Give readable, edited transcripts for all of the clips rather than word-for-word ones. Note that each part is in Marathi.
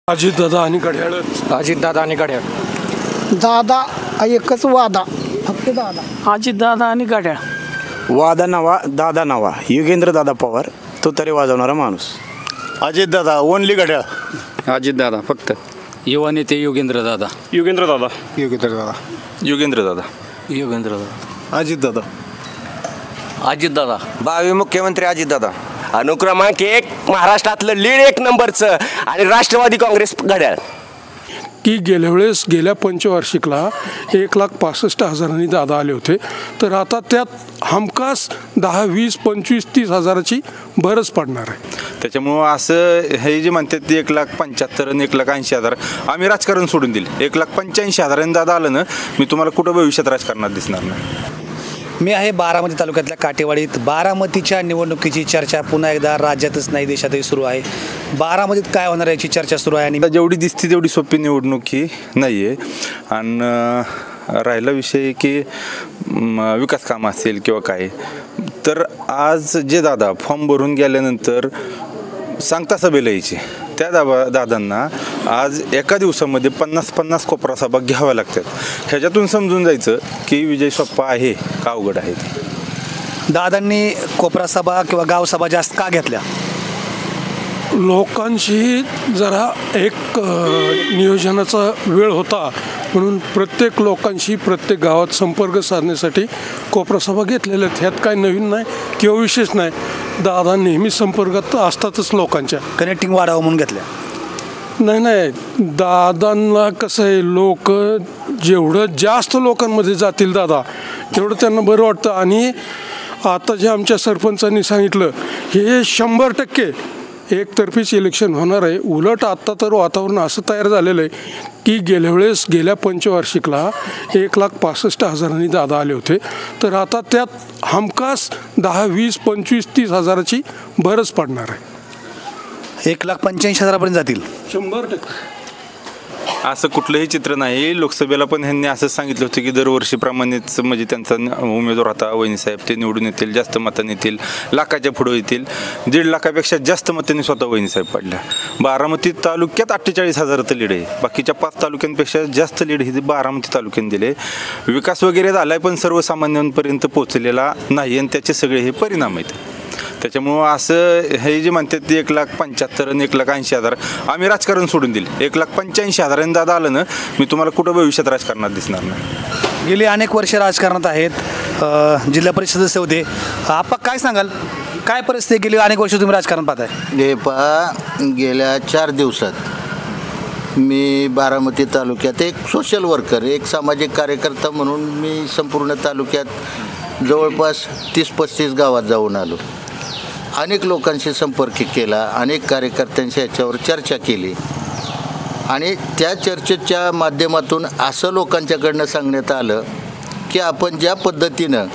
अजितदादा आणि घड्याळ. अजितदादा आणि घड्याळ. दादा एकच वादा, फक्त दादा. अजितदादा आणि घड्याळ. वादा नवा दादा नवा, योगेंद्र दादा पवार, तो तरी वाजवणारा माणूस. अजितदादा ओनली घड्याळ. अजितदादा फक्त. युवा नेते योगेंद्र दादा. योगेंद्र दादा. योगेंद्र दादा. योगेंद्र दादा. योगेंद्र दादा. अजितदादा. अजितदादा. भावी मुख्यमंत्री अजितदादा. अनुक्रमांक 1 महाराष्ट्रातलं लीड 1 नंबरचं आणि राष्ट्रवादी काँग्रेस घड्याळ. की गेल्या गेल्या पंचवार्षिकला 1,65,000 दादा आले होते, तर आता त्यात हमखास 10, 20, 25, 30 हजाराची भरच पडणार आहे. त्याच्यामुळं असं हे जे म्हणतात 1,75,000 आणि 1,80,000, आम्ही राजकारण सोडून दिलं. 1,85,000 दादा आलं ना, मी तुम्हाला कुठं भविष्यात राजकारणात दिसणार नाही. मी आहे बारामती तालुक्यातल्या काटेवाडीत. बारामतीच्या निवडणुकीची चर्चा पुन्हा एकदा राज्यातच नाही देशातही सुरू आहे. बारामतीत काय होणार याची चर्चा सुरू आहे. आणि जेवढी दिसते तेवढी सोपी निवडणूक ही नाही आहे. आणि राहिला विषय की विकास कामं असेल किंवा काय, तर आज जे दादा फॉर्म भरून गेल्यानंतर सांगता सभेला यायचे, त्या दादांना आज एका दिवसामध्ये 50-50 कोपरा सभा घ्याव्या लागतात. ह्याच्यातून समजून जायचं की विजय सोप्पा आहे का अवघड आहे. दादांनी कोपरा सभा किंवा गाव सभा जास्त का घेतल्या? लोकांशी जरा एक नियोजनाचा वेळ होता, म्हणून प्रत्येक लोकांशी प्रत्येक गावात संपर्क साधण्यासाठी कोपरा सभा घेतलेल्या आहेत. ह्यात काय नवीन नाही किंवा विशेष नाही. दादा नेहमी संपर्कात असतातच लोकांच्या. कनेक्टिंग वाढावं म्हणून घेतल्या? नाही, दादांना कसं आहे, लोक जेवढं जास्त लोकांमध्ये जातील दादा, तेवढं त्यांना बरं वाटतं. आणि आता जे आमच्या सरपंचांनी सांगितलं, हे 100% एकतर्फीच इलेक्शन होणार आहे. उलट आत्ता तर वातावरण असं तयार झालेलं आहे की गेल्या पंचवार्षिकला 1,65,000 दादा आले होते, तर आता त्यात हमखास 10, 20, 25, 30 हजाराची भरच पडणार आहे. 1,85,000 जातील 100%. असं कुठलंही चित्र नाही. लोकसभेला पण ह्यांनी असंच सांगितलं होतं की दरवर्षीप्रमाणेच म्हणजे त्यांचा उमेदवार होता वहिनीसाहेब, ते निवडून येतील, जास्त मतांनी येतील, लाखाच्या पुढं येतील. 1.5 लाखापेक्षा जास्त मतांनी स्वतः वहिनीसाहेब पडल्या. बारामती तालुक्यात 48,000 लीड आहे. बाकीच्या 5 तालुक्यांपेक्षा जास्त लीड ही बारामती तालुक्याने दिले. विकास वगैरे झाला आहे, पण सर्वसामान्यांपर्यंत पोहोचलेला नाही, आणि त्याचे सगळे हे परिणाम आहेत. त्याच्यामुळं असं हे जे म्हणतात 1,75,000 आणि 1,80,000, आम्ही राजकारण सोडून दिलं. 1,85,000 दादा आलं ना, मी तुम्हाला कुठं भविष्यात राजकारणात दिसणार नाही. गेली अनेक वर्ष राजकारणात आहेत, जिल्हा परिषद सदस्य होते. आपण काय सांगाल, काय परिस्थिती गेली अनेक वर्ष तुम्ही राजकारण पाहताय? हे गेल्या 4 दिवसात मी बारामती तालुक्यात एक सोशल वर्कर, एक सामाजिक कार्यकर्ता म्हणून मी संपूर्ण तालुक्यात जवळपास 30-35 गावात जाऊन आलो. अनेक लोकांशी संपर्क केला, अनेक कार्यकर्त्यांशी याच्यावर चर्चा केली, आणि त्या चर्चेच्या माध्यमातून असं लोकांच्याकडनं सांगण्यात आलं की आपण ज्या पद्धतीनं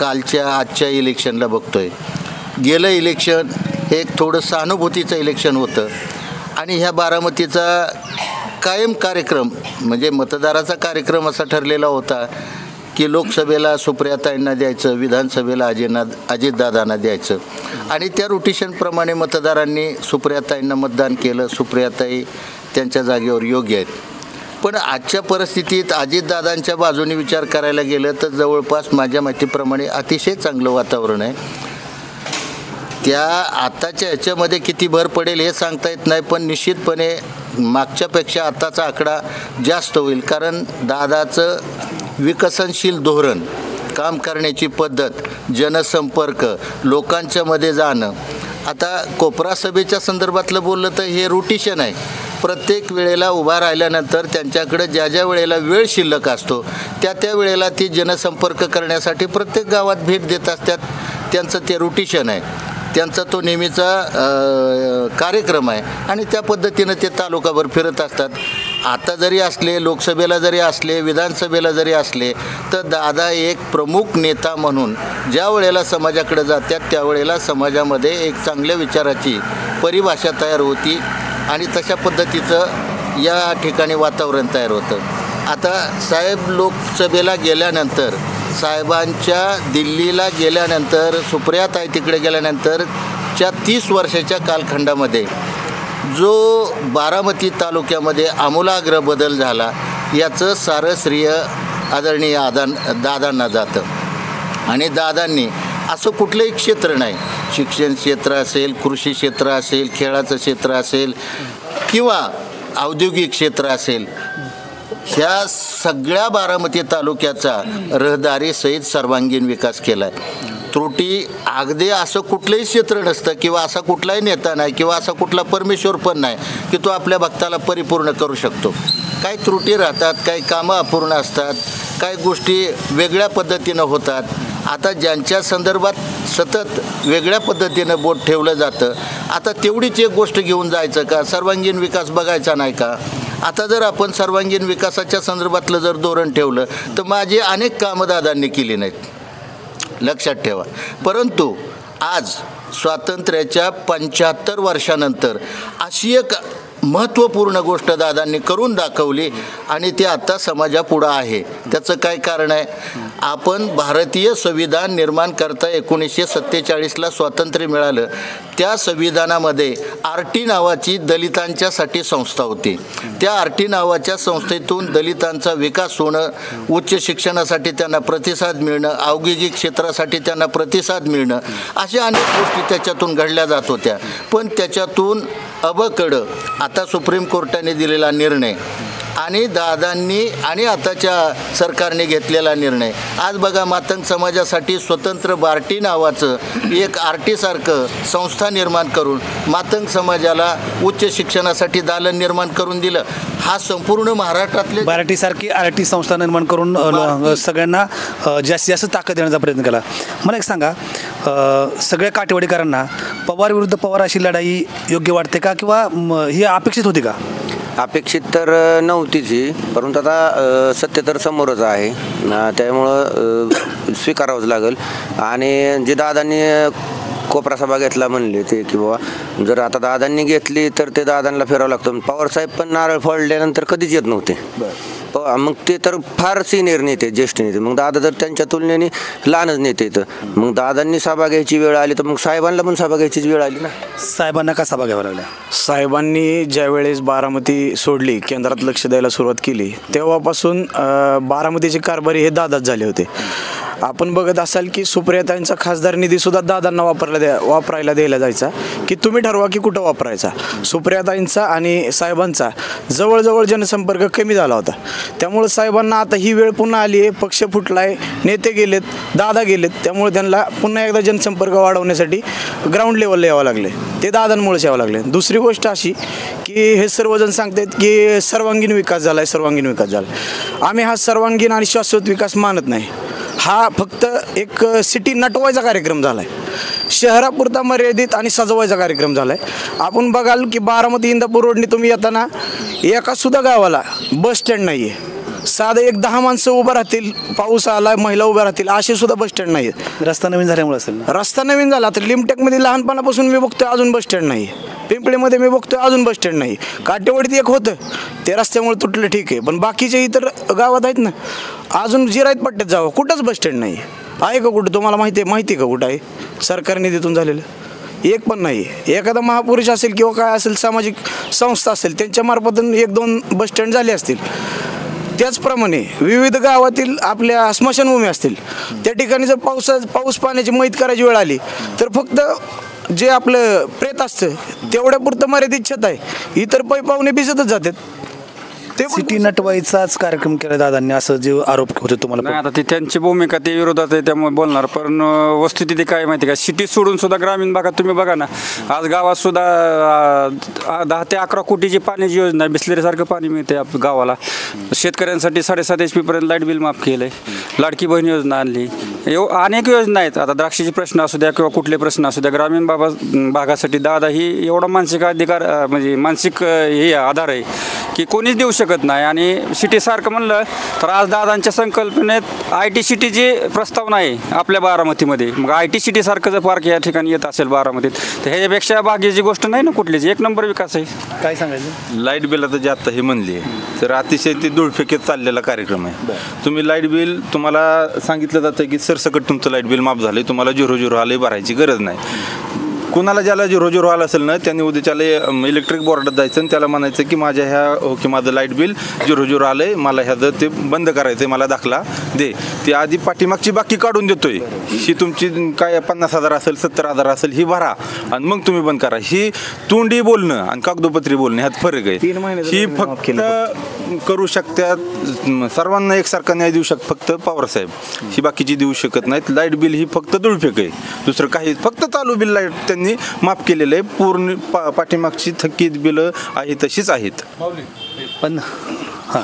आजच्या इलेक्शनला बघतोय, गेलं इलेक्शन हे एक थोडं सहानुभूतीचं इलेक्शन होतं, आणि ह्या बारामतीचा कायम कार्यक्रम म्हणजे मतदाराचा कार्यक्रम असा ठरलेला होता की लोकसभेला सुप्रियाताईंना द्यायचं, विधानसभेला अजितदादांना द्यायचं, आणि त्या रोटेशनप्रमाणे मतदारांनी सुप्रियाताईंना मतदान केलं. सुप्रियाताई त्यांच्या जागेवर योग्य आहेत. पण आजच्या परिस्थितीत अजितदादांच्या बाजूने विचार करायला गेलं तर जवळपास माझ्या माहितीप्रमाणे अतिशय चांगलं वातावरण आहे. त्या आताच्या ह्याच्यामध्ये किती भर पडेल हे सांगता येत नाही, पण निश्चितपणे मागच्यापेक्षा आताचा आकडा जास्त होईल. कारण दादाचं विकसनशील धोरण, काम करण्याची पद्धत, जनसंपर्क, लोकांच्या मध्ये जाणं. आता कोपरा सभेच्या संदर्भातलं बोललं तर हे रोटेशन आहे. प्रत्येक वेळेला उभा राहिल्यानंतर त्यांच्याकडे ज्या वेळेला वेळ शिल्लक असतो त्या वेळेला ती जनसंपर्क करण्यासाठी प्रत्येक गावात भेट देत असतात. त्यांचं ते रोटेशन आहे, त्यांचा तो नेहमीचा कार्यक्रम आहे, आणि त्या पद्धतीनं ते तालुकाभर फिरत असतात. आता जरी असले, लोकसभेला जरी असले, विधानसभेला जरी असले, तर दादा एक प्रमुख नेता म्हणून ज्या वेळेला समाजाकडे जातात त्यावेळेला समाजामध्ये एक चांगल्या विचाराची परिभाषा तयार होती, आणि तशा पद्धतीचं या ठिकाणी वातावरण तयार होतं. आता साहेब लोकसभेला गेल्यानंतर, साहेबांच्या दिल्लीला गेल्यानंतर, सुप्रियाताई तिकडे गेल्यानंतर 30 वर्षाच्या कालखंडामध्ये जो बारामती तालुक्यामध्ये आमूलाग्र बदल झाला याचं सारं श्रेय आदरणीय दादांना जातं. आणि दादांनी असं कुठलंही क्षेत्र नाही, शिक्षण क्षेत्र असेल, कृषी क्षेत्र असेल, खेळाचं क्षेत्र असेल किंवा औद्योगिक क्षेत्र असेल, ह्या सगळ्या बारामती तालुक्याचा रहदारीसहित सर्वांगीण विकास केला आहे. त्रुटी अगदी असं कुठलंही क्षेत्र नसतं किंवा असा कुठलाही नेता नाही किंवा असा कुठला परमेश्वर पण नाही की तो आपल्या भक्ताला परिपूर्ण करू शकतो. काही त्रुटी राहतात, काही कामं अपूर्ण असतात, काही गोष्टी वेगळ्या पद्धतीनं होतात. आता ज्यांच्या संदर्भात सतत वेगळ्या पद्धतीनं बोट ठेवलं जातं, आता तेवढीच एक गोष्ट घेऊन जायचं का? सर्वांगीण विकास बघायचा नाही का? आता जर आपण सर्वांगीण विकासाच्या संदर्भातलं जर धोरण ठेवलं तर माझी अनेक कामं दादांनी केली नाहीत, लक्षात ठेवा. परंतु आज स्वातंत्र्याच्या 75 वर्षानंतर अशी एक महत्त्वपूर्ण गोष्ट दादांनी करून दाखवली आणि ती आता समाजापुढं आहे. त्याचं काय कारण आहे? आपण भारतीय संविधान निर्माण करता 1947ला स्वातंत्र्य मिळालं. त्या संविधानामध्ये RT नावाची दलितांच्यासाठी संस्था होती. त्या RT नावाच्या संस्थेतून दलितांचा विकास होणं, उच्च शिक्षणासाठी त्यांना प्रतिसाद मिळणं, औद्योगिक क्षेत्रासाठी त्यांना प्रतिसाद मिळणं, अशा अनेक गोष्टी त्याच्यातून घडल्या जात होत्या. पण त्याच्यातून अबकडं आता सुप्रीम कोर्टाने दिलेला निर्णय आणि दादांनी आणि आताच्या सरकारने घेतलेला निर्णय, आज बघा मातंग समाजासाठी स्वतंत्र बार्टी नावाचं एक RT सारखं संस्था निर्माण करून मातंग समाजाला उच्च शिक्षणासाठी दालन निर्माण करून दिलं. हा संपूर्ण महाराष्ट्रातले बार्टीसारखी RT संस्था निर्माण करून सगळ्यांना जास्तीत जास्त ताकद देण्याचा प्रयत्न केला. मला एक सांगा, सगळ्या काटेवाडीकरांना पवार विरुद्ध पवार अशी लढाई योग्य वाटते का, किंवा ही अपेक्षित होती का? अपेक्षित तर नव्हतीच ही, परंतु आता सत्य तर समोरच आहे, त्यामुळं स्वीकारावंच लागेल. आणि जे दादांनी कोपरा सभा घेतला म्हणले ते, की बाबा जर आता दादांनी घेतली तर ते दादांना फिरावं लागतं. पवारसाहेब पण नारळ फोडल्यानंतर कधीच येत नव्हते, मग ते तर फार सिनियर नेते, ज्येष्ठ नेते. मग दादा तर त्यांच्या तुलनेने लहानच नेते येतं. मग दादांनी सभा घ्यायची वेळ आली तर मग साहेबांना पण सभा घ्यायचीच वेळ आली ना. साहेबांना का सभा घ्यावा लागल्या? साहेबांनी ज्यावेळेस बारामती सोडली, केंद्रात लक्ष द्यायला सुरुवात केली, तेव्हापासून बारामतीचे कारभारी हे दादाच झाले होते. आपण बघत असाल की सुप्रियाताईंचा खासदार निधीसुद्धा दादांना वापरायला द्यायला जायचा, की तुम्ही ठरवा की कुठं वापरायचा. सुप्रियाताईंचा आणि साहेबांचा जवळजवळ जनसंपर्क कमी झाला होता. त्यामुळे साहेबांना आता ही वेळ पुन्हा आली आहे, पक्ष फुटला आहे, नेते गेलेत, दादा गेलेत, त्यामुळे त्यांना पुन्हा एकदा जनसंपर्क वाढवण्यासाठी ग्राउंड लेवलला यावं लागले. ते दादांमुळेच यावं लागले. दुसरी गोष्ट अशी की हे सर्वजण सांगतात की सर्वांगीण विकास झाला आहे, सर्वांगीण विकास झाला. आम्ही हा सर्वांगीण आणि शाश्वत विकास मानत नाही. हा फक्त एक सिटी नटवायचा कार्यक्रम झाला आहे, शहरापुरता मर्यादित आणि सजवायचा कार्यक्रम झाला आहे. आपण बघाल की बारामती इंदापूर रोडने तुम्ही येताना एका सुद्धा गावाला बस स्टँड नाही आहे. साधं एक 10 माणसं उभं राहतील, पाऊस आला, महिला उभ्या राहतील, असे सुद्धा बस स्टँड नाही आहेत. रस्ता नवीन झाल्यामुळे असेल. रस्ता नवीन झाला तर लिमटेकमध्ये लहानपणापासून मी बघतोय अजून बस स्टँड नाही. पिंपळीमध्ये मी बघतोय अजून बस स्टँड नाही. काटेवाडीत एक होतं, ते रस्त्यामुळे तुटलं, ठीक आहे, पण बाकीचे इतर गावात आहेत ना, अजून जिरायत पट्ट्यात जावं, कुठंच बस स्टँड नाही आहे का? कुठं तुम्हाला माहिती आहे का कुठं आहे? सरकारी निधीतून झालेलं एक पण नाही. एखादा महापुरुष असेल किंवा काय असेल, सामाजिक संस्था असेल, त्यांच्या मार्फतून 1-2 बस स्टँड झाले असतील. त्याचप्रमाणे विविध गावातील आपल्या स्मशानभूमी असतील, त्या ठिकाणी जर पाऊस पाण्याची मैत करायची वेळ आली तर फक्त जे आपलं प्रेत असतं तेवढ्यापुरतं मर्यादित छत आहे, इतर पाहुणे भिजतच जातात. ते सिटी नटवाईचाच कार्यक्रम केला दादांनी, असं जे आरोप होते तुम्हाला? नाही, आता ती त्यांची भूमिका ते विरोधात आहे, त्यामुळे बोलणार. पण वस्तुस्थिती काय माहिती का, सिटी सोडून सुद्धा ग्रामीण भागात तुम्ही बघा ना, आज गावात सुद्धा 10 ते 11 कोटीची पाण्याची योजना आहे. बिस्लेरीसारखं पाणी मिळते गावाला. शेतकऱ्यांसाठी 7.5 HP पर्यंत लाईट बिल माफ केलं आहे. लाडकी बहीण योजना आणली. अनेक योजना आहेत. आता द्राक्षाचे प्रश्न असू द्या किंवा कुठले प्रश्न असू द्या, ग्रामीण भागासाठी दादा ही एवढा मानसिक अधिकार, म्हणजे मानसिक हे आधार आहे की कोणीच देऊ शकत नाही. आणि सिटीसारखं म्हणलं तर आज दादांच्या संकल्पनेत IT सिटीची प्रस्तावना आहे आपल्या बारामतीमध्ये. मग IT सिटीसारखं जर पार्क या ठिकाणी येत असेल बारामतीत तर ह्याच्यापेक्षा भाग्याची गोष्ट नाही ना कुठलीच. 1 नंबर विकास आहे. काय सांगायचं? लाईट बिल आता जे आत्ता हे म्हणली तर अतिशय ते धुळफेकीत चाललेला कार्यक्रम आहे. तुम्ही लाईट बिल, तुम्हाला सांगितलं जातं की सरसकट तुमचं लाईट बिल माफ झालं, तुम्हाला 0 आले, भरायची गरज नाही. कुणाला ज्याला 0-0 आलं असेल ना त्यांनी उद्याच्याला इलेक्ट्रिक बोर्डात जायचं आणि त्याला म्हणायचं की माझ्या ह्या की माझं लाईट बिल 0-0 आलं आहे, मला ह्याचं ते बंद करायचं आहे, मला दाखला दे. ते आधी पाठीमागची बाकी काढून देतोय, ही तुमची काय 50,000 असेल 70,000 असेल ही भरा आणि मग तुम्ही बंद करा. ही तोंडी बोलणं आणि कागदोपत्री बोलणं ह्यात फरक आहे. ही फक्त करू शकतात, सर्वांना एकसारखा न्याय देऊ शकत फक्त पवारसाहेब, ही बाकीची देऊ शकत नाहीत. लाईट बिल ही फक्त दुळफेक आहे, दुसरं काही. फक्त चालू बिल लाईट त्यांनी माफ केलेलं आहे, पूर्ण पाठीमागची थकीत बिलं आहे तशीच आहेत. पण हां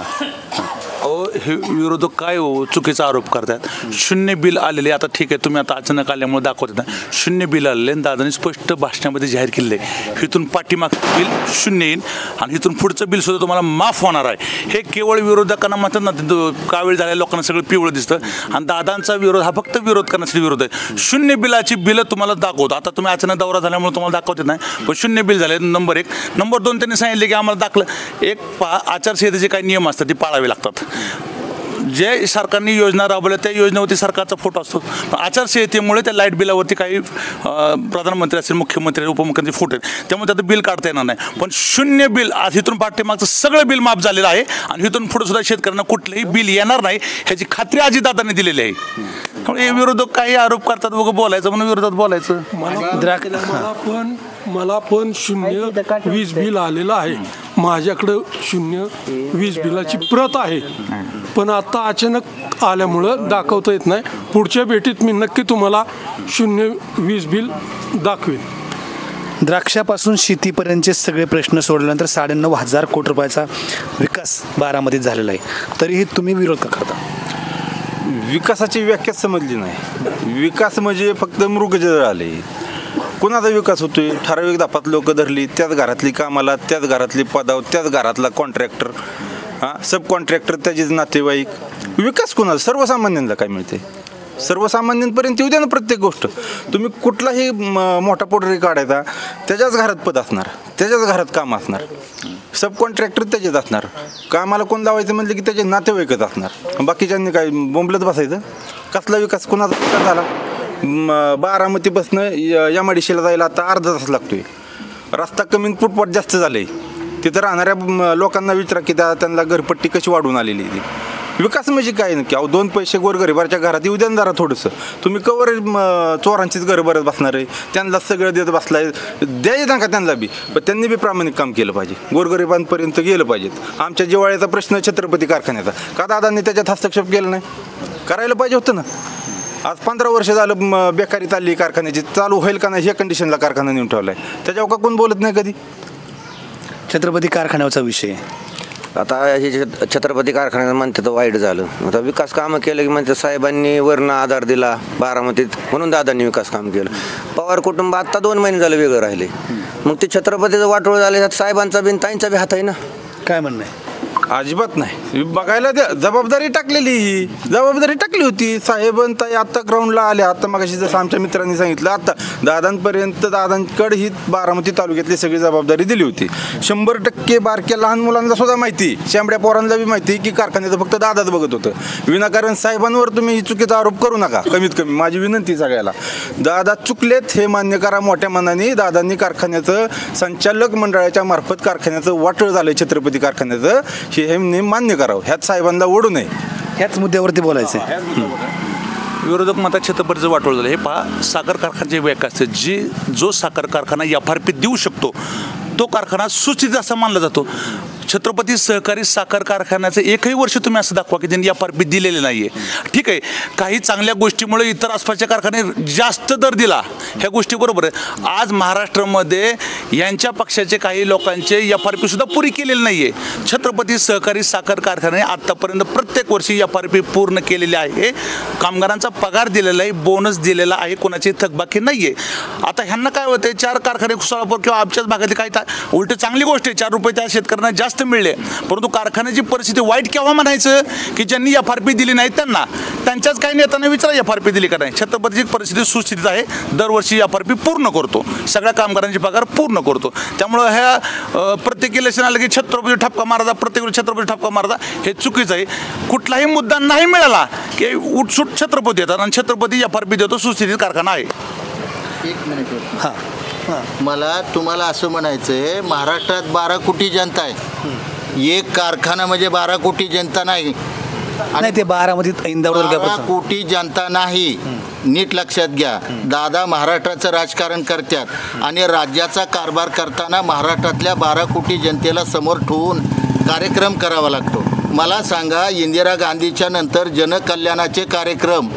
अहो हे विरोधक काय हो चुकीचा आरोप करतात. शून्य बिल आलेले, आता ठीक आहे तुम्ही आता अचानक आल्यामुळे दाखवत ना, शून्य बिल आलेले आणि दादांनी स्पष्ट भाषणामध्ये जाहीर केलेलं आहे इथून पाठीमागचं बिल शून्य येईल आणि इथून पुढचं बिल सुद्धा तुम्हाला माफ होणार आहे. हे केवळ विरोधकांना म्हणतात ना, कावीळ झालेल्या लोकांना सगळं पिवळं दिसतं आणि दादांचा विरोध हा फक्त विरोध करण्यासाठी विरोध आहे. शून्य बिलाची बिलं तुम्हाला दाखवतो. आता तुम्ही अचानक दौरा झाल्यामुळे तुम्हाला दाखवत नाही, पण शून्य बिल झाले नंबर 1. नंबर 2 त्यांनी सांगितले की आम्हाला दाखलं एक आचारसंहितेचे काही नियम असतात ते पाळावे लागतात. जे सरकारने योजना राबवल्या त्या योजनेवरती सरकारचा फोटो असतो, पण आचारसंहितेमुळे त्या लाईट बिलावरती काही प्रधानमंत्री असेल, मुख्यमंत्री उपमुख्यमंत्री फोटो आहेत, त्यामुळे त्याचं बिल काढता येणार नाही. पण शून्य बिल आज इथून पाठीमागचं सगळं बिल माफ झालेलं आहे आणि इथून पुढे सुद्धा शेतकऱ्यांना कुठलंही बिल येणार नाही ह्याची खात्री अजितदादांनी दिलेली आहे. त्यामुळे हे विरोधक काही आरोप करतात बघं, बोलायचं म्हणून विरोधात बोलायचं. मला पण 0-20 बिल आलेलं आहे, माझ्याकडं 0-20 बिलाची प्रत आहे, पण आता अचानक आल्यामुळं दाखवता येत नाही. पुढच्या भेटीत मी नक्की तुम्हाला 0-20 बिल दाखवेन. द्राक्षापासून शेतीपर्यंतचे सगळे प्रश्न सोडल्यानंतर 9,500 कोटी रुपयाचा विकास बारामतीत झालेला आहे, तरीही तुम्ही विरोध का करता? विकासाची व्याख्याच समजली नाही. विकास म्हणजे फक्त मृगजळ आले. कुणाचा विकास होतोय? ठराविक 10 लोक धरली, त्याच घरातली कामाला, त्याच घरातली पदाव, त्याच घरातला कॉन्ट्रॅक्टर, सब कॉन्ट्रॅक्टर त्याचेच नातेवाईक. विकास कुणाला? सर्वसामान्यांना काय मिळते? सर्वसामान्यांपर्यंत येऊ द्या ना प्रत्येक गोष्ट. तुम्ही कुठलाही मोठा पोटरी काढायचा, त्याच्याच घरात पद असणार, त्याच्याच घरात काम असणार, सब कॉन्ट्रॅक्टर त्याचेच असणार, कामाला कोण लावायचं म्हणलं की त्याचे नातेवाईकच असणार. बाकीच्यांनी काय बोंबलत बसायचं? कसला विकास कुणाचा विकास झाला? बारामतीपासनं यामाडीशीला जायला आता अर्धा तास लागतोय. रस्ता कमी, फुटपाथ जास्त झाले. तिथं राहणाऱ्या लोकांना विचारा की त्यांना घरपट्टी कशी वाढून आलेली ती. विकास म्हणजे काय नक्की? अहो 2 पैसे गोरगरिबाच्या घरात येऊ द्या जरा थोडंसं. तुम्ही कवर चोरांचीच घरं भरत बसणार आहे, त्यांना सगळं देत बसलाय. द्यायचं ना का त्यांना बी, पण त्यांनी बी प्रामाणिक काम केलं पाहिजे, गोरगरिबांपर्यंत गेलं पाहिजेत. आमच्या जिवाळ्याचा प्रश्न छत्रपती कारखान्याचा, का दादांनी त्याच्यात हस्तक्षेप केला नाही? करायला पाहिजे होतं ना. आज 15 वर्ष झालं बेकारी चालली कारखान्याची, चालू होईल का नाही ह्या कंडिशनला कारखाना नेऊन ठेवला आहे. त्याच्यावर का कोण बोलत नाही कधी? छत्रपती कारखान्याचा विषय आता हे छत्रपती कारखान्याचं म्हणते तर वाईट झालं. आता विकास कामं केलं की म्हणते साहेबांनी वरनं आधार दिला बारामतीत म्हणून दादांनी विकास काम केलं. पवार कुटुंब आत्ता 2 महिने झालं वेगळं राहिले, मग ते छत्रपतीचं वाटोळ झाले. साहेबांचा बिन ताईंचा बी हात आहे ना. काय म्हणणं आहे? अजिबात नाही. बघायला द्या, जबाबदारी टाकली होती. साहेबांनी ताई आत्ता ग्राउंडला आल्या. आता मगाशी जसं आमच्या मित्रांनी सांगितलं, आता दादांकडे ही बारामती तालुक्यातली सगळी जबाबदारी दिली होती. 100% बारक्या लहान मुलांना सुद्धा माहिती, शांबड्या पोरांना बी माहिती की कारखान्याचं फक्त दादाच बघत होतं. विनाकारण साहेबांवर तुम्ही ही चुकीचा आरोप करू नका. कमीत कमी माझी विनंती सगळ्याला, दादा चुकलेत हे मान्य करा मोठ्या मनाने. दादांनी कारखान्याचं संचालक मंडळाच्या मार्फत कारखान्याचं वाटळ झालं छत्रपती कारखान्याचं, हे मान्य करावं. ह्यात साहेबांना ओढू नये. ह्याच मुद्द्यावरती बोलायचं. विरोधक म्हणतात छत्रपतीचं वाटोळ झालं. हे पहा, साखर कारखान्याची व्याख्या असते, जो साखर कारखाना FRP देऊ शकतो तो कारखाना सुस्थितीत असा मानला जातो. छत्रपती सहकारी साखर कारखान्याचं एकही वर्ष तुम्ही असं दाखवा की त्यांनी FRP दिलेले नाही आहे. ठीक आहे, काही चांगल्या गोष्टीमुळे इतर आसपासच्या कारखाने जास्त दर दिला, ह्या गोष्टी बरोबर आहे. आज महाराष्ट्रामध्ये यांच्या पक्षाचे काही लोकांचे FRP सुद्धा पुरी केलेली नाही आहे. छत्रपती सहकारी साखर कारखाने आत्तापर्यंत प्रत्येक वर्षी FRP पूर्ण केलेली आहे. कामगारांचा पगार दिलेला आहे, बोनस दिलेला आहे, कोणाची थकबाकी नाही आहे. आता ह्यांना काय होतं, 4 कारखाने सोलापूर किंवा आमच्याच भागातली काही उलट चांगली गोष्ट आहे, 4 रुपये त्या शेतकऱ्यांना जास्त मिळले. परंतु कारखान्याची परिस्थिती वाईट केव्हा म्हणायचं की ज्यांनी FRP दिली नाही त्यांच्याच काही नेत्यांना विचारा FRP दिली का नाही. छत्रपतीची परिस्थिती सुस्थितीत आहे, दरवर्षी FRP पूर्ण करतो, सगळ्या कामगारांचे पगार पूर्ण करतो. त्यामुळं ह्या प्रत्येक इलेक्शन आलं की छत्रपती ठपका मारायचा, प्रत्येक वेळी छत्रपती ठपका मारायचा, हे चुकीचं आहे. कुठलाही मुद्दा नाही मिळाला की उठसूट छत्रपती येतात आणि छत्रपती FRP देतो, सुस्थितीत कारखाना आहे. 1 मिनिट. हां मला तुम्हाला असं म्हणायचं आहे, महाराष्ट्रात 12 कोटी जनता आहे. एक कारखाना म्हणजे 12 कोटी जनता नाही. नाही ते बारामतीत इंदापूर 12 कोटी जनता नाही. नीट लक्षात घ्या. दादा महाराष्ट्राचं राजकारण करतात आणि राज्याचा कारभार करताना महाराष्ट्रातल्या 12 कोटी जनतेला समोर ठेवून कार्यक्रम करावा लागतो. मला सांगा, इंदिरा गांधीच्या नंतर जनकल्याणाचे कार्यक्रम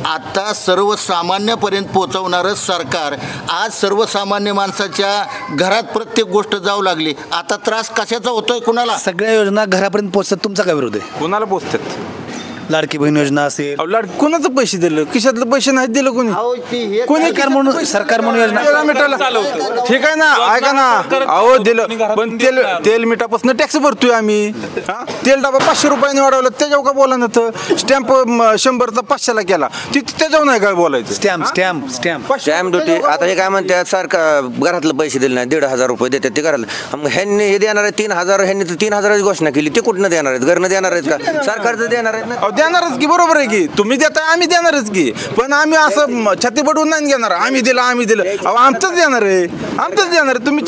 आता सर्वसामान्यपर्यंत पोहोचवणारं सरकार आज सर्वसामान्य माणसाच्या घरात प्रत्येक गोष्ट जाऊ लागली. आता त्रास कशाचा होतोय कुणाला? सगळ्या योजना घरापर्यंत पोहोचतात. तुमचा काय विरोध आहे? कोणाला पोचतात? लाडकी बहीण योजना असेल, कोणाचं पैसे दिलं? खिशातलं पैसे नाही दिलं कोणी. कोणी सरकार म्हणून योजना मिठाला ठीक आहे ना, ऐका ना. अहो दिलं, पण तेल मिठापासून टॅक्स भरतोय आम्ही. तेल डबा 500 रुपयाने वाढवलं, त्याच्यावर का बोला नव्हतं? स्टॅम्प 100चा 500ला केला, त्याच्यावर नाही काय बोलायचं? Stamp duty. आता हे काय म्हणतात, सारखं घरातलं पैसे दिले नाही, 1,500 रुपये देतात ते घरातलं. मग ह्यांनी हे देणार आहे 3,000, ह्यांनी 3,000ची घोषणा केली. ते कुठनं देणार आहेत? घरनं देणार आहेत का? सरकारचं देणार आहेत ना. देणारच की, बरोबर आहे की. तुम्ही देताय, आम्ही देणारच की. पण आम्ही असं छाती पडून नाही घेणार. आम्ही दिलं आमचंच देणार आहे, आमचंच देणार आहे. तुम्ही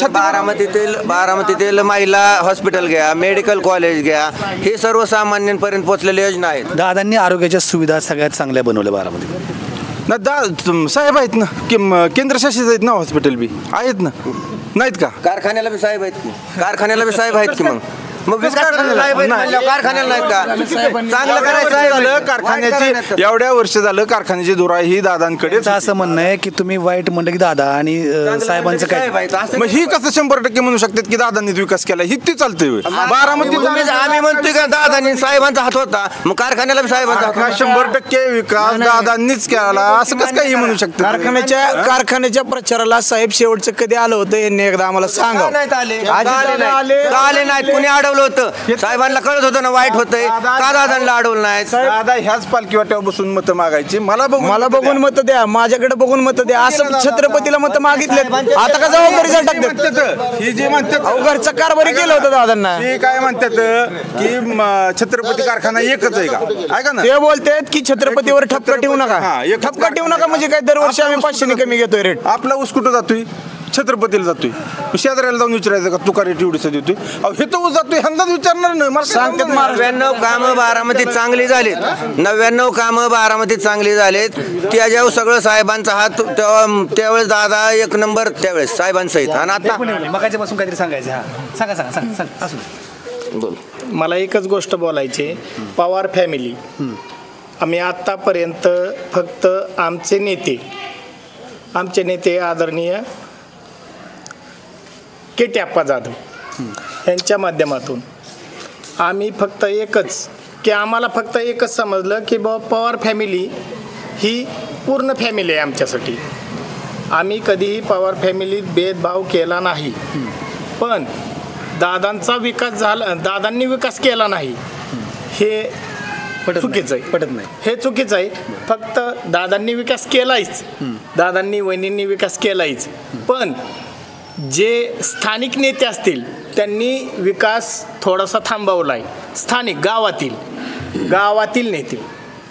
बारामतीतील महिला हॉस्पिटल घ्या, मेडिकल कॉलेज घ्या, हे सर्वसामान्यांपर्यंत पोहोचलेल्या योजना आहेत. दादांनी आरोग्याच्या सुविधा सगळ्यात चांगल्या बनवल्या बारामती. ना साहेब आहेत ना, केंद्रशासित आहेत ना हॉस्पिटल बी आहेत ना, नाहीत का? कारखान्याला बी साहेब आहेत की, कारखान्याला बी साहेब आहेत की. मग कारखान्याला नाहीत का? चांगलं करायचं. कारखान्याची एवढ्या वर्ष झालं कारखान्याची धुरा ही दादांकडे. असं म्हणणं आहे की तुम्ही वाईट म्हणलं की दादा आणि साहेबांचं काय, मग ही कसं 100% म्हणू शकतात की दादांनी विकास केला? ही ती चालतंय. बारामती आम्ही म्हणतोय का दादांनी साहेबांचा हात होता, मग कारखान्याला साहेबांचा 100% विकास दादांनीच केला, असं कसं काही म्हणू शकतं? कारखान्याच्या प्रचाराला साहेब शेवटचं कधी आलं होतं यांनी एकदा आम्हाला सांगा. आले नाहीत, कोणी अडवलं होतं? साहेबांना कळत होतं ना वाईट होतंय, का दादांना अडवलं नाही? दादा ह्याच पालखी वाट्यावर बसून मतं मागायची. मला बघून मतं द्या, माझ्याकडे बघून मतं द्या, असं छत्रपतीला मतं मागितले. आता का जबाबदारीचा टाकतात? हे जे म्हणतात घरचं कारभारी केलं होतं दादांना. ते काय म्हणतात की छत्रपती कारखाना एकच आहे का? ऐका ना, ते बोलतात की छत्रपतीवर ठपका ठेवू नका. ठपका ठेवू नका म्हणजे काय? दरवर्षी आम्ही 500 कमी घेतोय रेट. आपला ऊस कुठं जातोय? छत्रपतीला जातोय. शेजाऱ्याला जाऊन विचारायचं का तू का रेट एवढीच देतोय? हे तर ऊस जातोय, ह्यांनाच विचारणार नाही. मला सांगतात 99 कामं बारामतीत चांगली झालीत. 99 कामं बारामतीत चांगली झालीत. त्याच्यावर सगळं साहेबांचा हात. त्यावेळेस दादा 1 नंबर, त्यावेळेस साहेबांसहित. आणि आता मगाच्यापासून काहीतरी सांगायचं. सांगा. मला एकच गोष्ट बोलायची. पवार फॅमिली, आम्ही आत्तापर्यंत फक्त आमचे नेते आदरणीय केट्याप्पा जाधव यांच्या माध्यमातून आम्ही फक्त आम्हाला फक्त एकच समजलं की बाबा पवार फॅमिली ही पूर्ण फॅमिली आहे आमच्यासाठी. आम्ही कधीही पवार फॅमिलीत भेदभाव केला नाही. पण दादांचा विकास झाला, दादांनी विकास केला नाही हे चुकीचं आहे. पटत नाही, हे चुकीचं आहे. फक्त दादांनी विकास केलायच, दादांनी वहिनींनी विकास केलायच. पण जे स्थानिक नेते असतील त्यांनी विकास थोडासा थांबवलाय. स्थानिक गावातील नेते.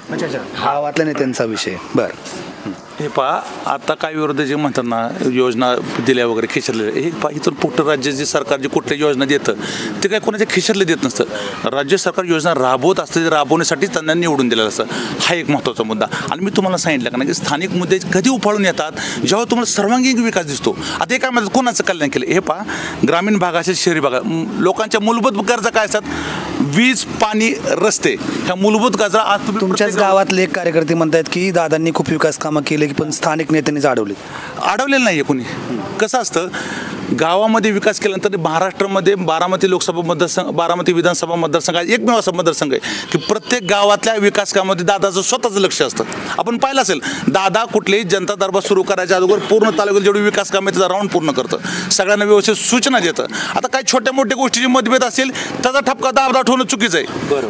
गावातल्या नेत्यांचा विषय. बरं, हे पहा, आता काय विरोध जे म्हणतात ना, योजना दिल्या वगैरे खिशातले, हे पहा, इथून कुठं राज्य जे सरकार जे कुठल्या योजना देतं ते काय कोणाच्या खिशातले देत नसतं. राज्य सरकार योजना राबवत असतं, ते राबवण्यासाठीच त्यांना निवडून दिलेलं असतं. हा एक महत्त्वाचा मुद्दा. आणि मी तुम्हाला सांगितलं का ना की स्थानिक मुद्दे कधी उफाळून येतात जेव्हा तुम्हाला सर्वांगीण विकास दिसतो. आता हे काय म्हणतात, कोणाचं कल्याण केलं? हे पहा, ग्रामीण भागाचे शहरी भागात लोकांच्या मूलभूत गरजा काय असतात? वीज, पाणी, रस्ते, ह्या मूलभूत गरजा आज तुम्ही तुमच्याच गावातले एक कार्यकर्ते म्हणतात की दादांनी खूप विकास कामं केले, पण स्थानिक नेत्यांनीच अडवलेलं नाही आहे कोणी. कसं असतं, गावामध्ये विकास केल्यानंतर महाराष्ट्रामध्ये बारामती लोकसभा मतदारसंघ, बारामती विधानसभा मतदारसंघ एकमेव असा मतदारसंघ आहे की प्रत्येक गावातल्या विकास कामामध्ये दादाचं स्वतःचं लक्ष असतं. आपण पाहिलं असेल, दादा कुठलेही जनता दरबार सुरू करायच्या अगोदर पूर्ण तालुक्यात जेवढी विकास कामे त्याचा राऊंड पूर्ण करतं, सगळ्यांना व्यवस्थित सूचना देतं. आता काही छोट्या मोठ्या गोष्टीची मतभेद असेल त्याचा ठपका दाबदा ठेवणं चुकीचं आहे.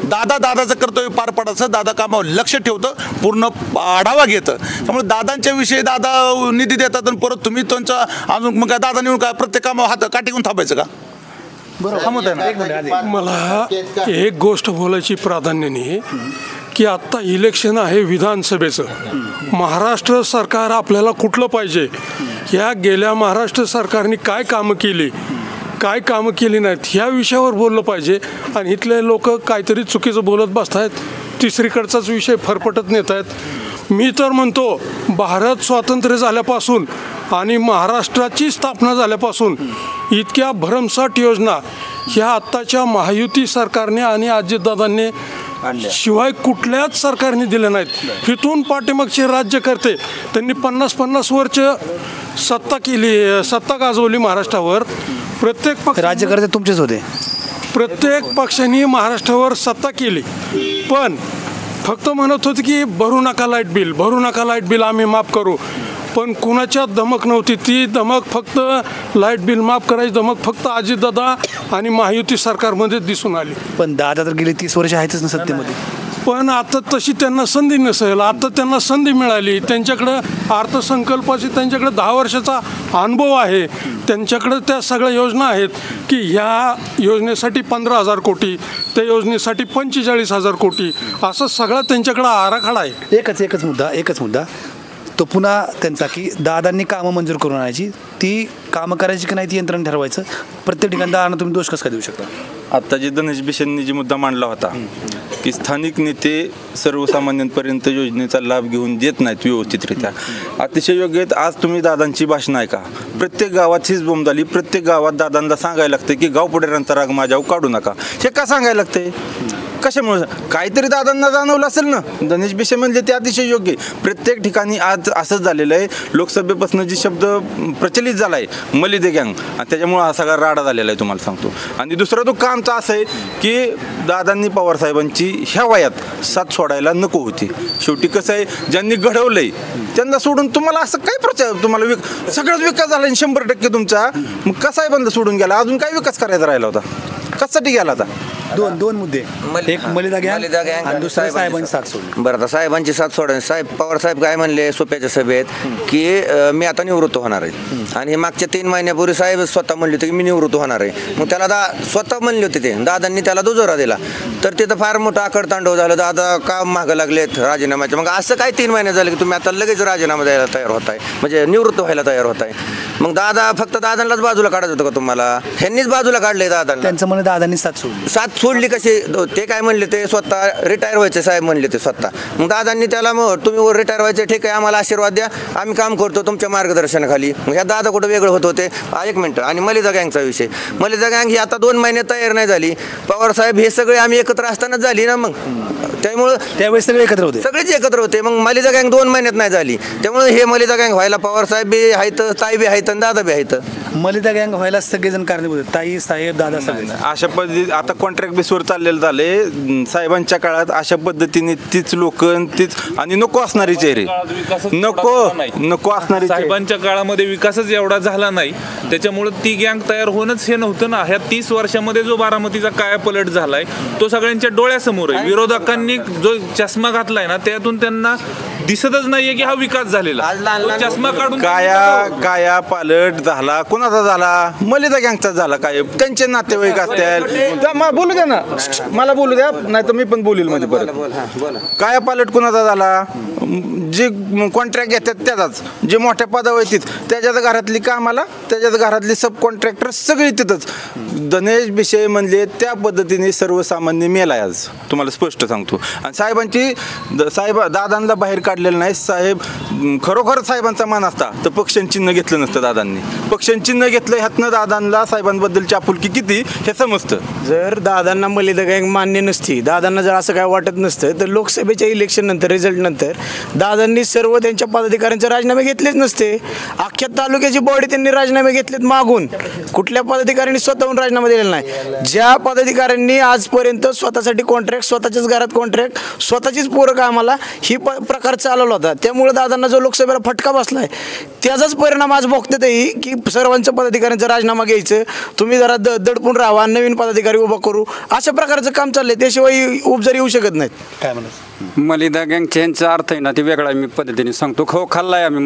दादाचं कर्तव्य पार पाडायचं, दादा कामावर लक्ष ठेवतं, पूर्ण आढावा घेतं. त्यामुळे दादांच्या विषयी दादा निधी देतात आणि परत तुम्ही त्यांचा अजून मग दादा निवडून काय प्रत्येक कामावर हात काठी घेऊन थांबायचं का? मला एक गोष्ट बोलायची प्राधान्याने. की आत्ता इलेक्शन आहे विधानसभेचं. महाराष्ट्र सरकार आपल्याला कुठलं पाहिजे, ह्या गेल्या महाराष्ट्र सरकारने काय कामं केली, काय कामं केली नाहीत ह्या विषयावर बोललं पाहिजे. आणि इथले लोक काहीतरी चुकीचं बोलत बसत आहेत, तिसरीकडचाच विषय फरफटत नेत आहेत. मी तर म्हणतो भारत स्वातंत्र्य झाल्यापासून आणि महाराष्ट्राची स्थापना झाल्यापासून इतक्या भरमसाठ योजना ह्या आत्ताच्या महायुती सरकारने आणि अजितदादांनी शिवाय कुठल्याच सरकारने दिल्या नाहीत. इथून पाठीमागचे राज्यकर्ते त्यांनी 50-50 वर्ष सत्ता गाजवली महाराष्ट्रावर. प्रत्येक पक्ष राज्यकर्ते तुमचेच होते. प्रत्येक पक्षाने महाराष्ट्रावर सत्ता केली, पण फक्त म्हणत होते की भरू नका लाईट बिल, भरू नका लाईट बिल, आम्ही माफ करू. पण कुणाच्यात धमक नव्हती. ती धमक फक्त लाईट बिल माफ करायची धमक फक्त अजितदादा आणि महायुती सरकारमध्ये दिसून आली. पण दादा तर गेली 30 वर्ष आहेतच ना सत्तेमध्ये. पण आता तशी त्यांना संधी नसेल. आता त्यांना संधी मिळाली. त्यांच्याकडं अर्थसंकल्पाची त्यांच्याकडे 10 वर्षाचा अनुभव आहे. त्यांच्याकडे त्या सगळ्या योजना आहेत की ह्या योजनेसाठी 15,000 कोटी, त्या योजनेसाठी 45,000 कोटी, असं सगळा त्यांच्याकडे आराखडा आहे. एकच मुद्दा तो पुन्हा त्यांचा की दादांनी कामं मंजूर करून आणायची, ती कामं करायची की नाही ती यंत्रणा ठरवायचं. प्रत्येक ठिकाणी दादांना तुम्ही दोष कसा काय देऊ शकता? आत्ता जे धनेश बिशेंनी जी मुद्दा मांडला होता की स्थानिक नेते सर्वसामान्यांपर्यंत योजनेचा लाभ घेऊन देत नाहीत व्यवस्थितरित्या, अतिशय योग्य आहेत. आज तुम्ही दादांची भाषणं ऐका, प्रत्येक गावात हीच बोंब झाली. प्रत्येक गावात दादांना सांगायला लागतं की गाव पुढेऱ्यांचा राग माझ्यावर काढू नका. हे का सांगायला लागतंय? कशामुळे? काहीतरी दादांना जाणवलं असेल ना. धनेश बिशे म्हणजे ते अतिशय योग्य. प्रत्येक ठिकाणी आज असंच झालेलं आहे. लोकसभेपासून जी शब्द प्रचलित झाला आहे मलिदे गँग, आणि त्याच्यामुळे हा सगळा राडा झालेला आहे तुम्हाला सांगतो. आणि दुसरा तो कामचा असं आहे की दादांनी पवारसाहेबांची ह्या वयात साथ सोडायला नको होती. शेवटी कसं आहे, ज्यांनी घडवलंय त्यांना सोडून तुम्हाला असं काय प्रचार, तुम्हाला सगळाच विकास झाला 100% तुमचा, मग कसा आहे बंद सोडून गेला? अजून काय विकास करायचा राहिला होता? कशासाठी गेला होता? दोन मुद्दे, एक मलिदा गँग आणि दुसरा साहेबांची साथ सोडली. बरं, आता साहेबांची साथ सोडा. साहेब पवारसाहेब काय म्हणले सोप्याच्या सभेत की मी आता निवृत्त होणार आहे. आणि मागच्या 3 महिन्यापूर्वी साहेब स्वतः म्हणले होते की मी निवृत्त होणार आहे. मग त्याला स्वतः म्हणले होते ते दादांनी त्याला दुजोरा दिला. तर तिथं फार मोठा आकडतांडव झालं. दादा का मागं लागलेत राजीनाम्याचे. मग असं काय 3 महिने झाले की तुम्ही आता लगेच राजीनामा द्यायला तयार होत आहे, म्हणजे निवृत्त व्हायला तयार होत आहे. मग दादा फक्त दादांनाच बाजूला काढत होतं का तुम्हाला? ह्यांनीच बाजूला काढले दादांना. त्यांचं म्हणणं दादांनी साथ सोडली कशी? ते काय म्हणले, ते स्वतः रिटायर व्हायचे साहेब म्हणले ते स्वतः. मग दादांनी त्याला मग तुम्ही रिटायर व्हायचे, ठीक आहे, आम्हाला आशीर्वाद द्या, आम्ही काम करतो तुमच्या मार्गदर्शनाखाली. मग ह्या दादा कुठं वेगळं होत होते? 1 मिनिट. आणि मलिदा गँगचा विषय, मलिदा गँग ही आता 2 महिने तयार नाही झाली. पवार साहेब हे सगळे आम्ही एकत्र असतानाच झाली ना. मग त्यामुळं त्यावेळेस सगळे एकत्र होते, सगळेच एकत्र होते. मग मलिदा गँग 2 महिन्यात नाही झाली. त्यामुळे हे मलिदा गँग व्हायला पवार साहेब बी आहेत, ताई बी आहेत आणि दादा बी आहेत. मलिदा गँग व्हायला सगळेजण कारणीभूत, ताई साहेब दादा सगळे. अशा पद्धती आता कॉन्ट्रॅक्ट बेसवर चाललेलं झाले. साहेबांच्या काळात अशा पद्धतीने तीच लोक तीच आणि नको असणारी चेहरे, नको असणारी. साहेबांच्या काळामध्ये विकासच एवढा झाला नाही, त्याच्यामुळे ती गँग तयार होणंच हे नव्हतं ना. ह्या 30 वर्षामध्ये जो बारामतीचा कायापलट झालाय तो सगळ्यांच्या डोळ्यासमोर आहे. विरोधकांनी जो चष्मा घातलाय ना, त्यातून त्यांना दिसतच नाहीये की हा विकास झालेला. चष्मा काढून काया पालट झाला. कोणाचा झाला? मलिदा गँगचा झाला. काय त्यांचे नातेवाईक असतील, बोलू द्या ना, मला बोलू द्या, नाही तर मी पण बोलील मध्ये परत. काया पालट कोणाचा झाला? जे कॉन्ट्रॅक्ट घेतात त्याचाच, जे मोठ्या पदावर येतात त्याच्याच घरातली कामाला, त्याच्याच घरातली सब कॉन्ट्रॅक्टर सगळी तिथंच. धनेश बिशे म्हणले त्या पद्धतीने सर्वसामान्य मेलाय आज, तुम्हाला स्पष्ट सांगतो. आणि साहेबांची दादांना बाहेर काढलेलं नाही. साहेब खरोखर साहेबांचा मान असता तर पक्षचिन्ह घेतलं नसतं दादांनी. पक्षचिन्ह घेतलं, ह्यातनं दादांना साहेबांबद्दलची आपुलकी किती हे समजतं. जर दादांना मलिदा गँग मान्य नसती, दादांना जर असं काय वाटत नसतं, तर लोकसभेच्या इलेक्शन नंतर, रिझल्ट नंतर दादांनी सर्व त्यांच्या पदाधिकाऱ्यांचे राजीनामे घेतलेच नसते. अख्ख्या तालुक्याची बॉडी त्यांनी राजीनामे घेतलेत मागून. कुठल्या पदाधिकाऱ्यांनी स्वतःहून राजीनामा दिलेला नाही. ज्या पदाधिकाऱ्यांनी आजपर्यंत स्वतःसाठी कॉन्ट्रॅक्ट, स्वतःच्याच घरात कॉन्ट्रॅक्ट, स्वतःचीच पोरं कामाला, ही प्रकार चालवला होता, त्यामुळे दादांना जो लोकसभेला फटका बसलाय त्याचाच परिणाम आज भोगतात की सर्वांचं पदाधिकाऱ्यांचा राजीनामा घ्यायचं, तुम्ही जरा दडपून राहा, नवीन पदाधिकारी उभा करू, अशा प्रकारचं काम चाललंय. त्याशिवाय उपजर येऊ शकत नाहीत. काय म्हणत मलिदा गँगच्या यांचा अर्थ आहे ना ते वेगळा मी पद्धतीने सांगतो. खाल्लाय आम्ही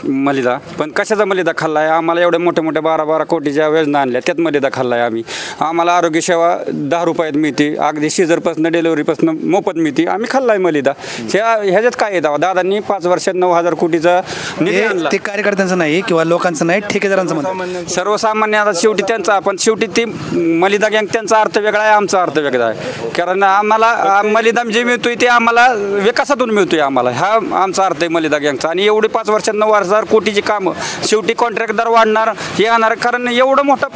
मलिदा पण कशाचा मलिदा खाल्लाय? आम्हाला एवढ्या मोठ्या 12 कोटीच्या योजना आणल्या त्यात मलिदा खाल्लाय आम्ही. आम्हाला आरोग्य सेवा 10 रुपयात मिळते, अगदी सीझरपासून डिलिव्हरीपासून मोफत मिळते. आम्ही खाल्लाय मलिदा. ह्याच्यात काय आहे? दादांनी 5 वर्षात 9,000 कोटीचा निधी आणला. ते कार्यकर्त्यांचं नाही किंवा लोकांचं नाही, ठेकेदारांचं म्हणतात. सर्वसामान्य आता शेवटी त्यांचा, पण शेवटी ती मलिदा गँग त्यांचा अर्थ वेगळा आहे, आमचा अर्थ वेगळा आहे. कारण आम्हाला मलिदा जे मिळतोय ते आम्हाला विकासातून मिळतोय आम्हाला, हा आमचा अर्थ आहे मलिदा गँगचा. आणि एवढे 5 वर्षात 9,000 कोटीची कामं, शेवटी कॉन्ट्रॅक्टदार वाढणार हे येणार. कारण एवढं मोठं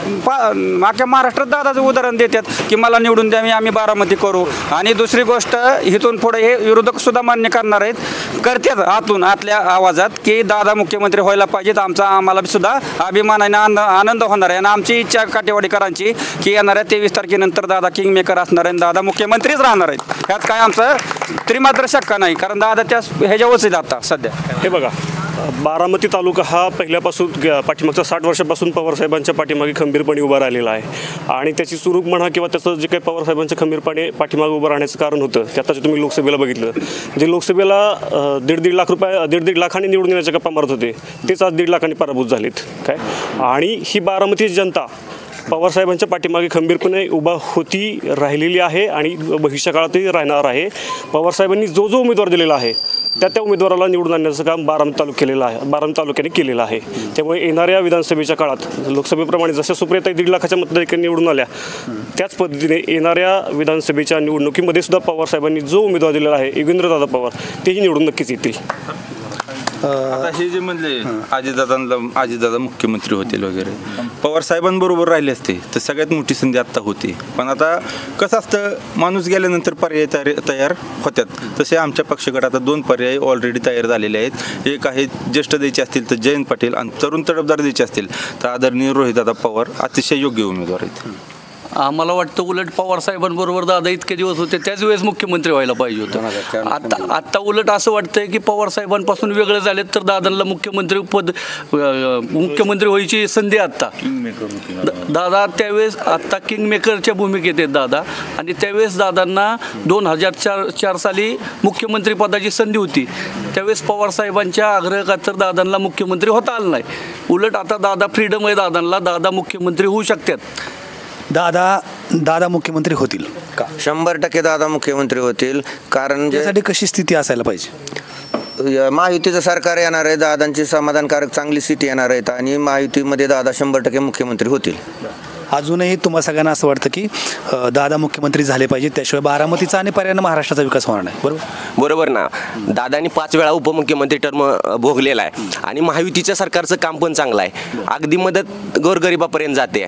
अख्ख्या महाराष्ट्रात दादाचं उदाहरण देतात की मला निवडून द्या, आम्ही बारामती करू. आणि दुसरी गोष्ट इथून पुढे हे विरोधक सुद्धा मान्य करणार आहेत, करतात आतल्या आवाजात की दादा मुख्यमंत्री व्हायला पाहिजेत. आम्हाला सुद्धा अभिमानाने आनंद होणार आहे. आणि आमची इच्छा काटेवाडीकरांची की येणाऱ्या 23 तारखेनंतर दादा किंग मेकर असणार आहे, दादा मुख्यमंत्रीच राहणार आहेत. ह्यात काय आमचं त्रिमात्र शक्का नाही, कारण दादा त्या ह्याच्यावरच आहेत आता सध्या. हे बघा, बारामती तालुका हा पहिल्यापासून पाठीमागच्या 60 वर्षापासून पवारसाहेबांच्या पाठीमागे खंबीरपणे उभा राहिलेला आहे. आणि त्याची सुरूप म्हणा किंवा त्याचं जे काही पवारसाहेबांच्या खंबीरपणे पाठीमागे उभं राहण्याचं कारण होतं ते आताच तुम्ही लोकसभेला बघितलं. जे लोकसभेला 1.5 लाख रुपये 1.5 लाखांनी निवडून येण्याच्या गप्पा मारत होते तेच आज 1.5 लाखांनी पराभूत झालेत. काय आणि ही बारामतीची जनता पवारसाहेबांच्या पाठीमागे खंबीरपणे उभा होती, राहिलेली आहे आणि भविष्यकाळातही राहणार आहे. पवारसाहेबांनी जो उमेदवार दिलेला आहे त्या उमेदवाराला निवडून आणण्याचं काम बारामती तालुक्याने केलेलं आहे. त्यामुळे येणाऱ्या विधानसभेच्या काळात लोकसभेप्रमाणे जशा सुप्रियाताई 1.5 लाखाच्या मताधिक्याने निवडून आल्या त्याच पद्धतीने येणाऱ्या विधानसभेच्या निवडणुकीमध्ये सुद्धा पवारसाहेबांनी जो उमेदवार दिलेला आहे योगेंद्रदादा पवार तेही निवडून नक्कीच येतील. आता हे जे म्हणले अजितदादा मुख्यमंत्री होतील वगैरे, पवार साहेबांबरोबर राहिले असते तर सगळ्यात मोठी संधी आत्ता होती. पण आता कसं असतं, माणूस गेल्यानंतर पर्याय तयार होतात. तसे आमच्या पक्षाकडे आता 2 पर्याय ऑलरेडी तयार झालेले आहेत. एक आहे ज्येष्ठ द्यायचे असतील तर जयंत पाटील, आणि तरुण तडफदार द्यायचे असतील तर आदरणीय रोहितदादा पवार अतिशय योग्य उमेदवार आहेत. आम्हाला वाटतं उलट पवार साहेबांबरोबर दादा इतके दिवस होते त्याच वेळेस मुख्यमंत्री व्हायला पाहिजे होतं. आता उलट असं वाटतंय की पवार साहेबांपासून वेगळे झालेत तर दादांना मुख्यमंत्री व्हायची संधी आत्ता. दादा त्यावेळेस आत्ता किंग मेकरच्या भूमिकेत आहेत दादा, आणि त्यावेळेस दादांना 2004 साली मुख्यमंत्री पदाची संधी होती. त्यावेळेस पवार साहेबांच्या आग्रहाखातर दादांना मुख्यमंत्री होता आलं नाही. उलट आता दादा फ्रीडम आहे दादांना, दादा मुख्यमंत्री होऊ शकतात. दादा मुख्यमंत्री होतील का? 100% दादा मुख्यमंत्री होतील. कारण त्यासाठी कशी स्थिती असायला पाहिजे? महायुतीचं सरकार येणार आहे, दादांची समाधानकारक चांगली स्थिती येणार आहेत आणि महायुतीमध्ये दादा 100% मुख्यमंत्री होतील. अजूनही तुम्हा सगळ्यांना असं वाटतं की दादा मुख्यमंत्री झाले पाहिजे, त्याशिवाय बारामतीचा आणि पर्यायानं महाराष्ट्राचा विकास होणार नाही? बरोबर ना. दादांनी 5 वेळा उपमुख्यमंत्री टर्म भोगलेला आहे आणि महायुतीच्या सरकारचं काम पण चांगलं आहे. अगदी मदत गोरगरिबापर्यंत जाते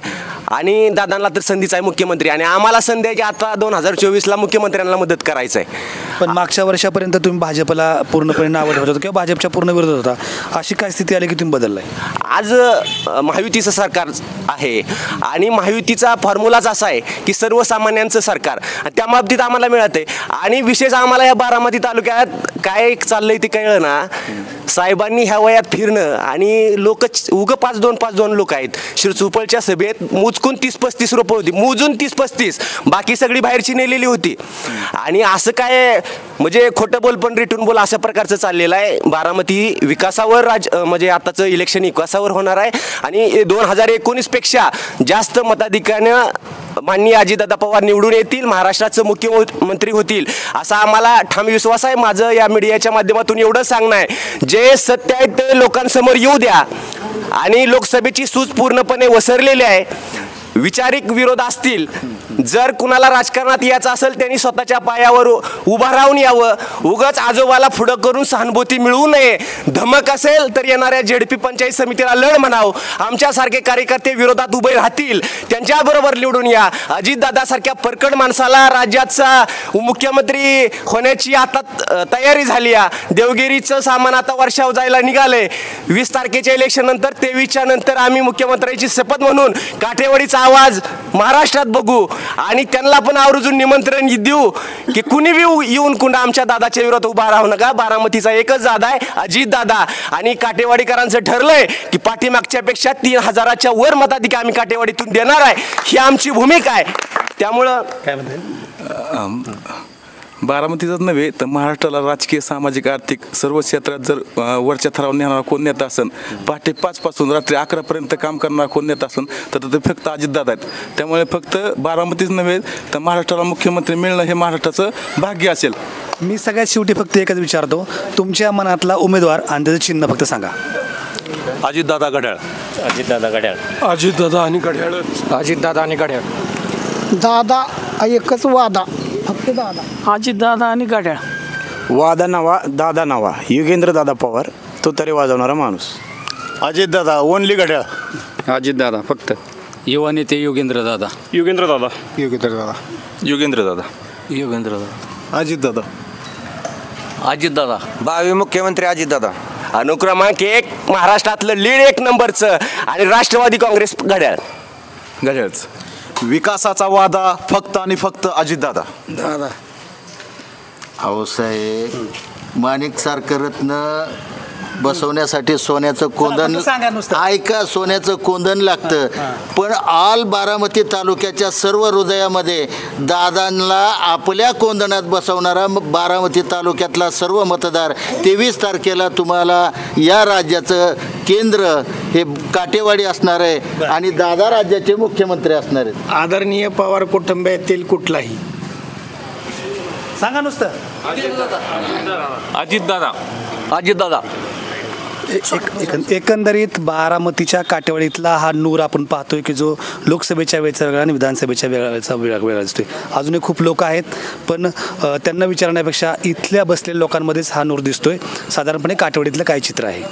आणि दादांना तर संधीच आहे मुख्यमंत्री, आणि आम्हाला संधी आहे की आता 2024ला मुख्यमंत्र्यांना मदत करायचं आहे. पण मागच्या वर्षापर्यंत तुम्ही भाजपला पूर्णपणे नावं ठेवत होता किंवा भाजपच्या पूर्ण विरोधात होता, अशी काय स्थिती आली की तुम्ही बदललाय? आज महायुतीचं सरकार आहे आणि महायुतीचा फॉर्म्युलाच असा आहे की सर्वसामान्यांचं सरकार, त्या बाबतीत आम्हाला मिळत आहे. आणि विशेष आम्हाला या बारामती तालुक्यात काय चाललंय ते कळलं ना. साहेबांनी ह्या वयात फिरणं आणि लोक उगं 5-2 लोक आहेत. शिरसुपळच्या सभेत मोजकून 30-35 रोपं होती, मोजून 30-35, बाकी सगळी बाहेरची नेलेली होती. आणि असं काय म्हणजे खोटं बोल पण रिटून बोल अशा प्रकारचं चाललेलं आहे. बारामती विकासावर म्हणजे आताचं इलेक्शन विकासावर होणार आहे आणि 2019 पेक्षा जास्त मताधिक्यानं माननीय अजितदादा पवार निवडून येतील, महाराष्ट्राचं मुख्यमंत्री होतील असा आम्हाला ठाम विश्वास आहे. माझं या मीडियाच्या माध्यमातून एवढं सांगणं आहे, जे सत्य आहे ते लोकांसमोर येऊ द्या. आणि लोकसभेची सूज पूर्णपणे वसरलेली आहे. विचारिक विरोध असतील, जर कुणाला राजकारणात यायचं असेल त्यांनी स्वतःच्या पायावर उभा राहून यावं. उगाच आजोबाला पुढं करून सहानुभूती मिळवू नये. धमक असेल तर येणाऱ्या जेडपी पंचायत समितीला लढ म्हणावं. आमच्यासारखे कार्यकर्ते विरोधात उभे राहतील, त्यांच्याबरोबर निवडून या. अजितदादासारख्या परकड माणसाला राज्याचा मुख्यमंत्री होण्याची आता तयारी झाली आहे. देवगिरीचं सामान आता वर्षाव जायला निघालंय. 20 तारखेच्या इलेक्शन नंतर 23च्या नंतर आम्ही मुख्यमंत्र्यांची शपथ म्हणून काठेवाडी त्यांचा आवाज महाराष्ट्रात बघू आणि त्यांना पण आवर्जून निमंत्रण देऊ की कुणी बी येऊन कुणा आमच्या दादाच्या विरोधात उभा राहू नका. बारामतीचा एकच दादा आहे, अजित दादा. आणि काटेवाडीकरांचं ठरलंय की पाठीमागच्या पेक्षा 3000च्या वर मताधिक्य आम्ही काटेवाडीतून देणार आहे, ही आमची भूमिका आहे. त्यामुळं काय म्हणते बारामतीचाच नव्हे तर महाराष्ट्राला राजकीय सामाजिक आर्थिक सर्व क्षेत्रात जर वरच्या थरावर नेणारा कोण नेता असेल, पहाटे 5 पासून रात्री 11पर्यंत काम करणारा कोण नेता असेल तर ते फक्त अजितदादा आहेत. त्यामुळे फक्त बारामतीच नव्हे तर महाराष्ट्राला मुख्यमंत्री मिळणं हे महाराष्ट्राचं भाग्य असेल. मी सगळ्यात शेवटी फक्त एकच विचारतो, तुमच्या मनातला उमेदवार आणि त्याचं चिन्ह फक्त सांगा. अजितदादा घड्याळ. अजितदादा घड्याळ. अजितदादा आणि घड्याळ. अजितदादा आणि घड्याळ. दादा एकच वादा, फक्त दादा. अजितदादा आणि घड्याळ. वादा नवा दादा नवा, युगेंद्र दादा पवार, तो तरी वाजवणारा माणूस. अजितदादा ओनली घड्याळ. अजितदादा फक्त. युवा नेते योगेंद्रदादा. योगेंद्रदादा. योगेंद्रदादा. योगेंद्रदादा. योगेंद्रदादा. अजितदादा. अजितदादा. भावी मुख्यमंत्री अजितदादा. अनुक्रमांक 1 महाराष्ट्रातलं लीड 1 नंबरचं आणि राष्ट्रवादी काँग्रेस घड्याळ. घड्याळच. विकासाचा वादा फक्त आणि फक्त अजितदादा. दादा अहो साहेब, माणिकसारखं रत्न बसवण्यासाठी सोन्याचं कोंदण, ऐका, सोन्याचं कोंदण लागतं. पण ऑल बारामती तालुक्याच्या सर्व हृदयामध्ये दादांना आपल्या कोंदणात बसवणारा बारामती तालुक्यातला सर्व मतदार 23 तारखेला तुम्हाला या राज्याचं केंद्र हे काटेवाडी असणार आहे आणि दादा राज्याचे मुख्यमंत्री असणार आहेत. आदरणीय पवार कुटुंबातील कुठलाही सांगा नुसतं. अजितदादा. अजितदादा. एकंदरीत बारामतीच्या काटेवाडीतला हा नूर आपण पाहतोय की जो लोकसभेच्या वेळेचा वेगळा आणि विधानसभेच्या वेळेचा वेगळा असतोय. अजूनही खूप लोक आहेत पण त्यांना विचारण्यापेक्षा इथल्या बसलेल्या लोकांमध्येच हा नूर दिसतोय. साधारणपणे काटेवाडीतलं काय चित्र आहे.